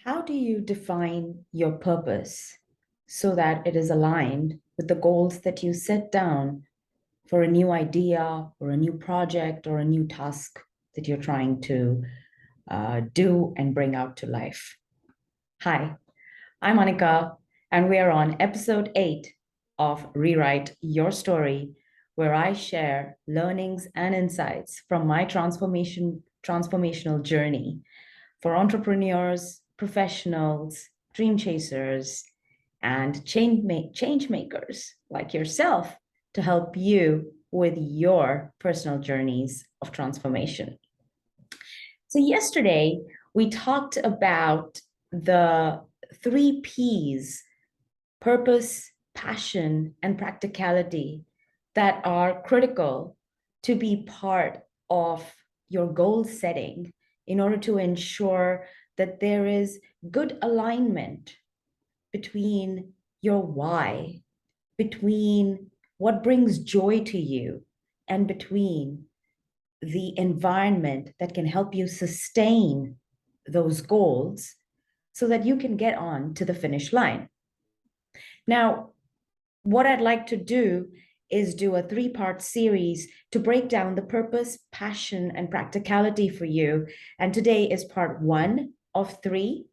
How do you define your purpose so that it is aligned with the goals that you set down for a new idea or a new project or a new task that you're trying to do and bring out to life? Hi, I'm Monica, and we are on episode 8 of Rewrite Your Story, where I share learnings and insights from my transformational journey for entrepreneurs, professionals, dream chasers, and change makers like yourself to help you with your personal journeys of transformation. So, yesterday we talked about the 3 P's: purpose, passion, and practicality that are critical to be part of your goal setting in order to ensure that there is good alignment between your why, between what brings joy to you, and between the environment that can help you sustain those goals so that you can get on to the finish line. Now, what I'd like to do is do a 3-part series to break down the purpose, passion, and practicality for you. And today is part 1 of 3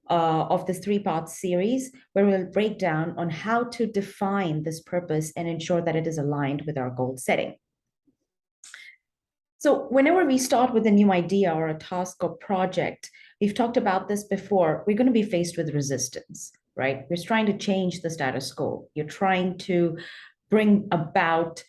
of this 3-part series, where we'll break down on how to define this purpose and ensure that it is aligned with our goal setting. So whenever we start with a new idea or a task or project, we've talked about this before, we're going to be faced with resistance, right? We're trying to change the status quo. You're trying to bring about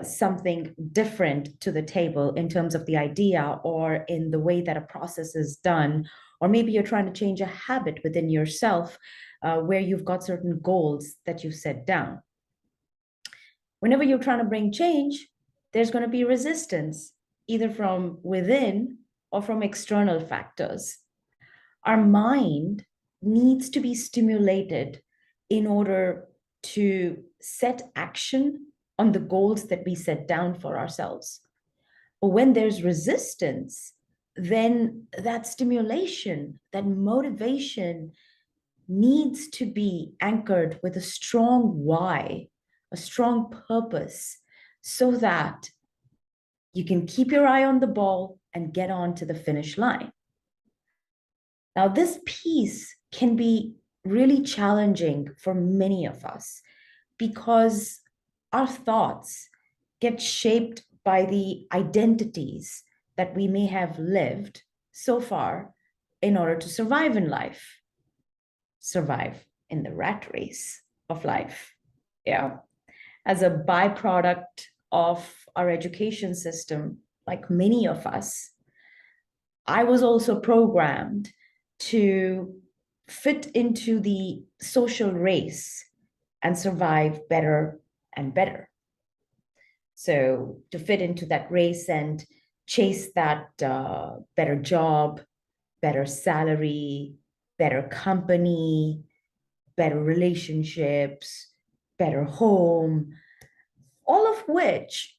something different to the table in terms of the idea or in the way that a process is done. Or maybe you're trying to change a habit within yourself where you've got certain goals that you've set down. Whenever you're trying to bring change, there's going to be resistance, either from within or from external factors. Our mind needs to be stimulated in order to set action on the goals that we set down for ourselves. But when there's resistance, then that stimulation, that motivation needs to be anchored with a strong why, a strong purpose, so that you can keep your eye on the ball and get on to the finish line. Now, this piece can be really challenging for many of us because our thoughts get shaped by the identities that we may have lived so far in order to survive in life, survive in the rat race of life. Yeah. As a byproduct of our education system, like many of us, I was also programmed to fit into the social race and survive better and better. So to fit into that race and chase that better job, better salary, better company, better relationships, better home, all of which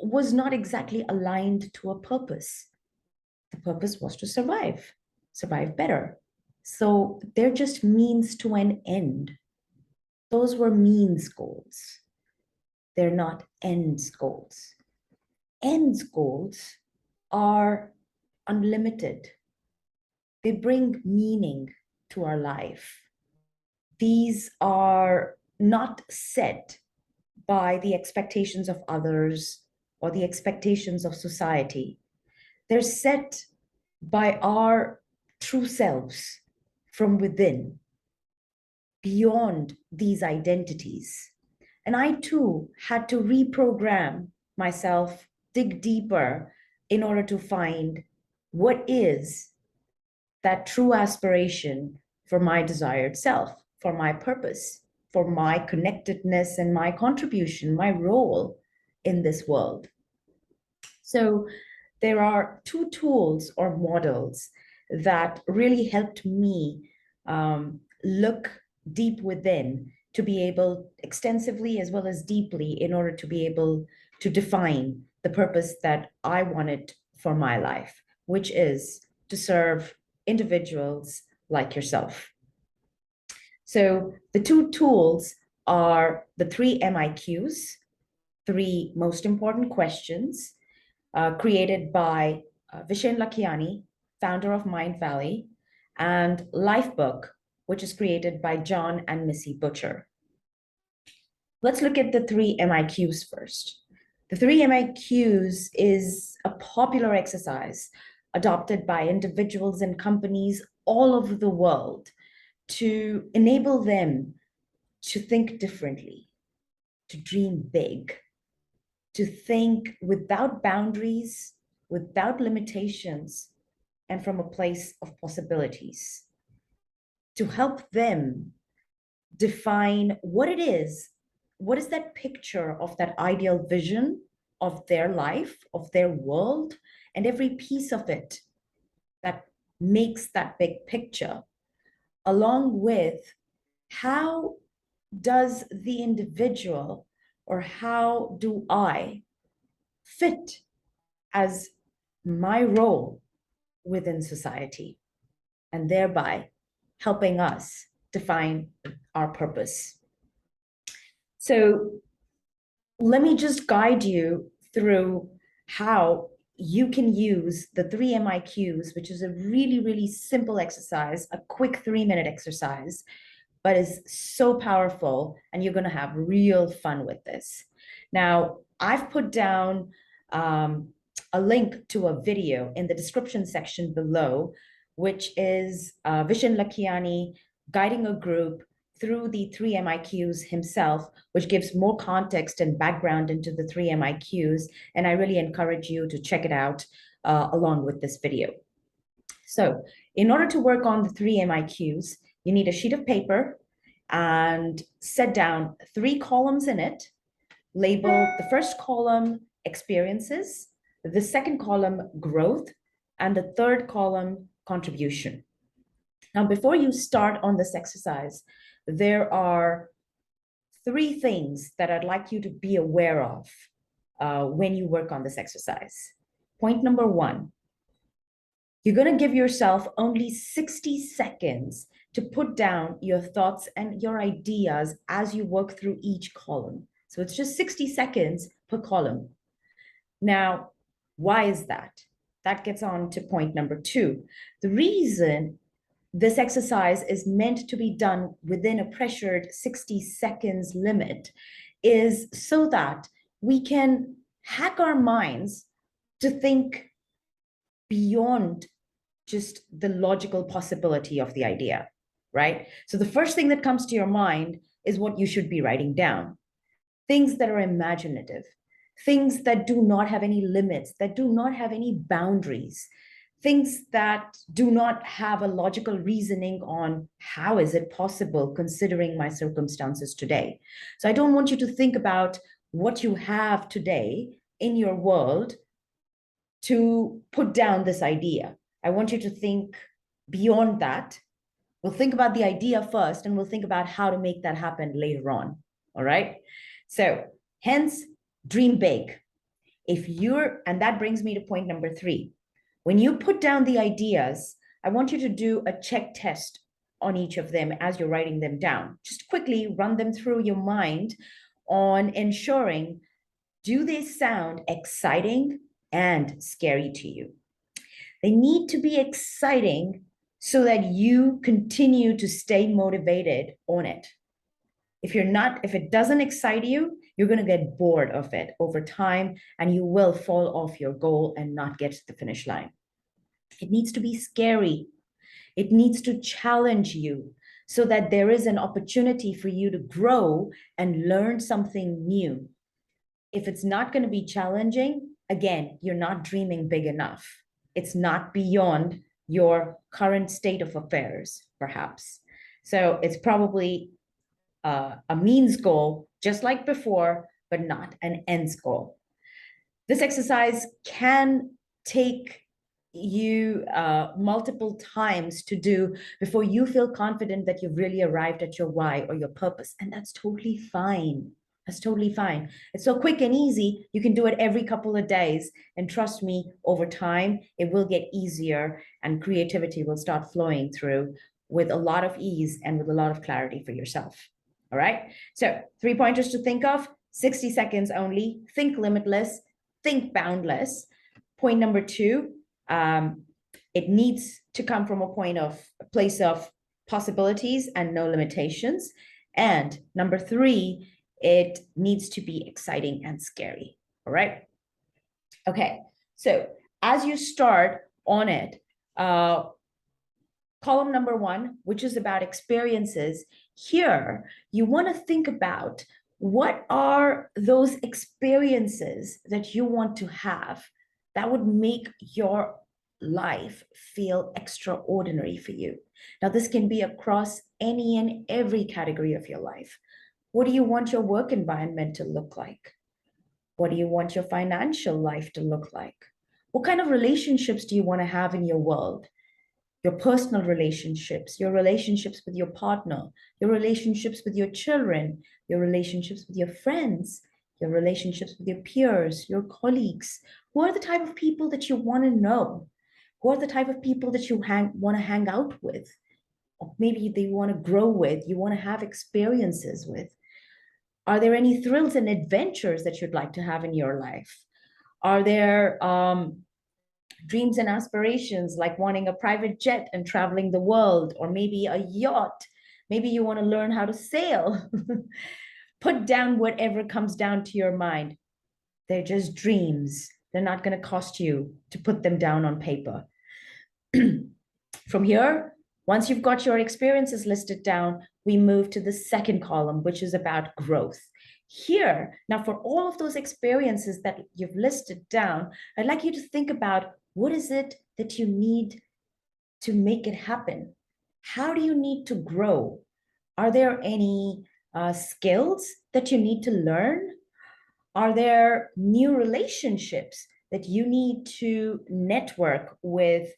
was not exactly aligned to a purpose. The purpose was to survive better. So they're just means to an end. Those were means goals. They're not ends goals. Ends goals are unlimited. They bring meaning to our life. These are not set by the expectations of others or the expectations of society. They're set by our true selves from within, beyond these identities. And I too had to reprogram myself, dig deeper in order to find what is that true aspiration for my desired self, for my purpose, for my connectedness and my contribution, my role in this world. So there are 2 tools or models that really helped me look deep within to be able extensively as well as deeply in order to be able to define the purpose that I wanted for my life, which is to serve individuals like yourself. So the two tools are the three MIQs, three most important questions, created by Vishen Lakhiani, founder of Mind Valley, and Lifebook, which is created by John and Missy Butcher. Let's look at the three MIQs first. The three MIQs is a popular exercise adopted by individuals and companies all over the world to enable them to think differently, to dream big, to think without boundaries, without limitations, and from a place of possibilities, to help them define what it is. What is that picture of that ideal vision of their life, of their world, and every piece of it that makes that big picture, along with how does the individual or how do I fit as my role within society, and thereby helping us define our purpose. So let me just guide you through how you can use the three MIQs, which is a really, really simple exercise, a quick 3-minute exercise, but is so powerful, and you're going to have real fun with this. Now, I've put down a link to a video in the description section below, which is Vishen Lakhiani guiding a group through the three MIQs himself, which gives more context and background into the three MIQs. And I really encourage you to check it out along with this video. So in order to work on the three MIQs, you need a sheet of paper and set down 3 columns in it. Label the first column experiences, the second column growth, and the third column contribution. Now, before you start on this exercise, there are 3 things that I'd like you to be aware of when you work on this exercise. Point number 1, you're going to give yourself only 60 seconds to put down your thoughts and your ideas as you work through each column. So it's just 60 seconds per column. Now, why is that? That gets on to point number 2. The reason this exercise is meant to be done within a pressured 60 seconds limit is so that we can hack our minds to think beyond just the logical possibility of the idea, right? So the first thing that comes to your mind is what you should be writing down. Things that are imaginative, things that do not have any limits, that do not have any boundaries, things that do not have a logical reasoning on how is it possible considering my circumstances today. So I don't want you to think about what you have today in your world to put down this idea. I want you to think beyond that. We'll think about the idea first, and we'll think about how to make that happen later on. All right. So hence, dream big. And that brings me to point number 3. When you put down the ideas, I want you to do a check test on each of them as you're writing them down. Just quickly run them through your mind on ensuring, do they sound exciting and scary to you? They need to be exciting so that you continue to stay motivated on it. If it doesn't excite you, you're going to get bored of it over time, and you will fall off your goal and not get to the finish line. It needs to be scary. It needs to challenge you so that there is an opportunity for you to grow and learn something new. If it's not going to be challenging, again, you're not dreaming big enough. It's not beyond your current state of affairs, perhaps. So it's probably a means goal, just like before, but not an ends goal. This exercise can take you multiple times to do before you feel confident that you've really arrived at your why or your purpose. And that's totally fine. That's totally fine. It's so quick and easy. You can do it every couple of days. And trust me, over time, it will get easier and creativity will start flowing through with a lot of ease and with a lot of clarity for yourself. All right. So 3 pointers to think of, 60 seconds only. Think limitless, think boundless. Point number 2, it needs to come from a place of possibilities and no limitations. And number 3, it needs to be exciting and scary. All right. Okay. So as you start on it, column number 1, which is about experiences, here you want to think about what are those experiences that you want to have that would make your life feel extraordinary for you. Now, this can be across any and every category of your life. What do you want your work environment to look like? What do you want your financial life to look like? What kind of relationships do you want to have in your world? Your personal relationships, your relationships with your partner, your relationships with your children, your relationships with your friends, your relationships with your peers, your colleagues. Who are the type of people that you want to know? Who are the type of people that you want to hang out with? Or maybe they want to grow with, you want to have experiences with. Are there any thrills and adventures that you'd like to have in your life? Are there dreams and aspirations like wanting a private jet and traveling the world, or maybe a yacht? Maybe you want to learn how to sail. Put down whatever comes down to your mind. They're just dreams. They're not going to cost you to put them down on paper. From here, once you've got your experiences listed down, we move to the second column, which is about growth. Here, now for all of those experiences that you've listed down, I'd like you to think about what is it that you need to make it happen? How do you need to grow? Are there any skills that you need to learn? Are there new relationships that you need to network with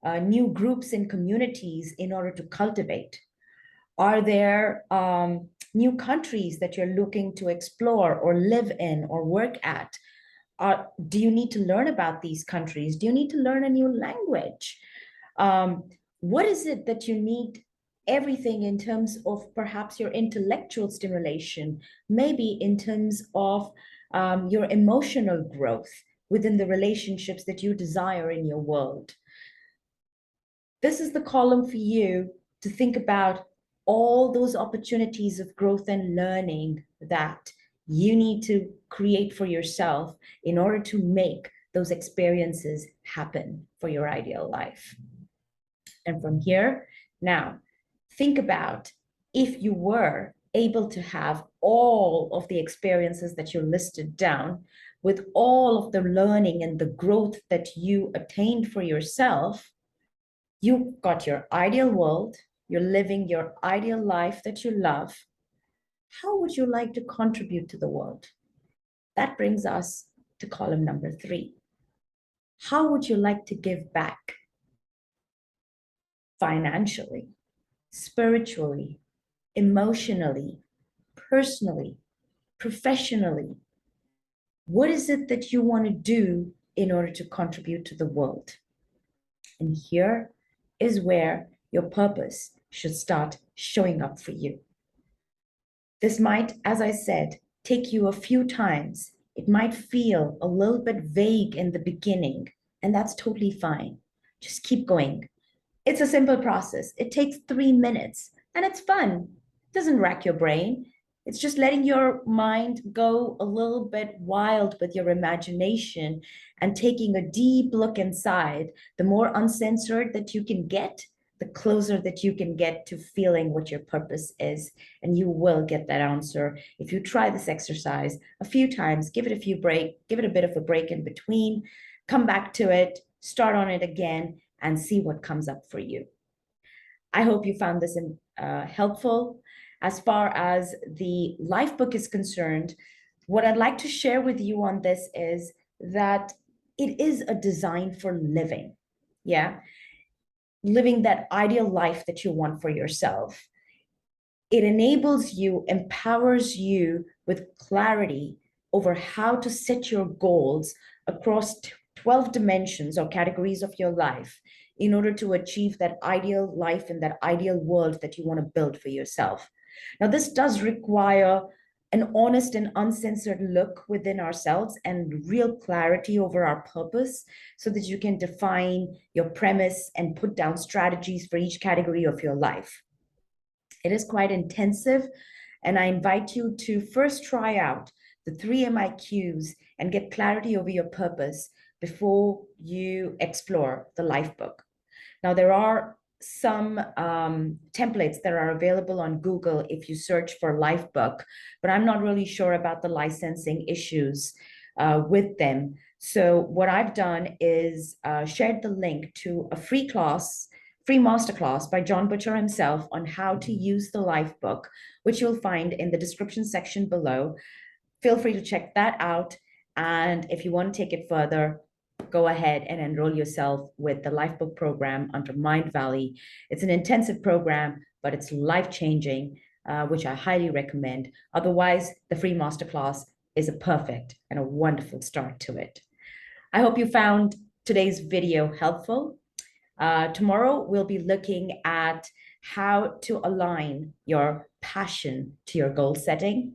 new groups and communities in order to cultivate? Are there new countries that you're looking to explore or live in or work at? Do you need to learn about these countries? Do you need to learn a new language? What is it that you need? Everything in terms of perhaps your intellectual stimulation, maybe in terms of your emotional growth within the relationships that you desire in your world. This is the column for you to think about all those opportunities of growth and learning that you need to create for yourself in order to make those experiences happen for your ideal life. And from here, now, think about if you were able to have all of the experiences that you listed down, with all of the learning and the growth that you attained for yourself, you've got your ideal world, you're living your ideal life that you love. How would you like to contribute to the world? That brings us to column number 3. How would you like to give back? Financially, spiritually, emotionally, personally, professionally. What is it that you want to do in order to contribute to the world? And here is where your purpose should start showing up for you. This might, as I said, take you a few times. It might feel a little bit vague in the beginning, and that's totally fine. Just keep going. It's a simple process. It takes 3 minutes, and it's fun. It doesn't rack your brain. It's just letting your mind go a little bit wild with your imagination and taking a deep look inside. The more uncensored that you can get, the closer that you can get to feeling what your purpose is. And you will get that answer if you try this exercise a few times, give it a bit of a break in between, come back to it, start on it again, and see what comes up for you. I hope you found this helpful. As far as the life book is concerned, what I'd like to share with you on this is that it is a design for living. Yeah. Living that ideal life that you want for yourself. It enables you, empowers you with clarity over how to set your goals across 12 dimensions or categories of your life in order to achieve that ideal life and that ideal world that you want to build for yourself. Now, this does require an honest and uncensored look within ourselves and real clarity over our purpose so that you can define your premise and put down strategies for each category of your life. It is quite intensive, and I invite you to first try out the 3 MIQs and get clarity over your purpose before you explore the life book. Now, there are some templates that are available on Google if you search for life book, but I'm not really sure about the licensing issues with them. So what I've done is shared the link to a free masterclass by John Butcher himself on how to use the life book, which you'll find in the description section below. Feel free to check that out. And if you want to take it further, go ahead and enroll yourself with the Lifebook program under Mind Valley. It's an intensive program, but it's life-changing, which I highly recommend. Otherwise, the free masterclass is a perfect and a wonderful start to it. I hope you found today's video helpful. Tomorrow, we'll be looking at how to align your passion to your goal setting.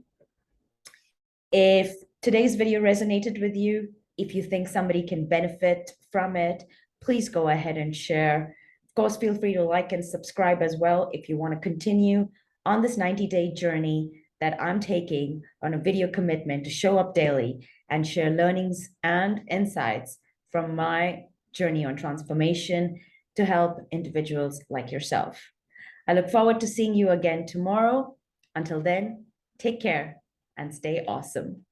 If today's video resonated with you, if you think somebody can benefit from it, please go ahead and share. Of course, feel free to like and subscribe as well if you want to continue on this 90-day journey that I'm taking on a video commitment to show up daily and share learnings and insights from my journey on transformation to help individuals like yourself. I look forward to seeing you again tomorrow. Until then, take care and stay awesome.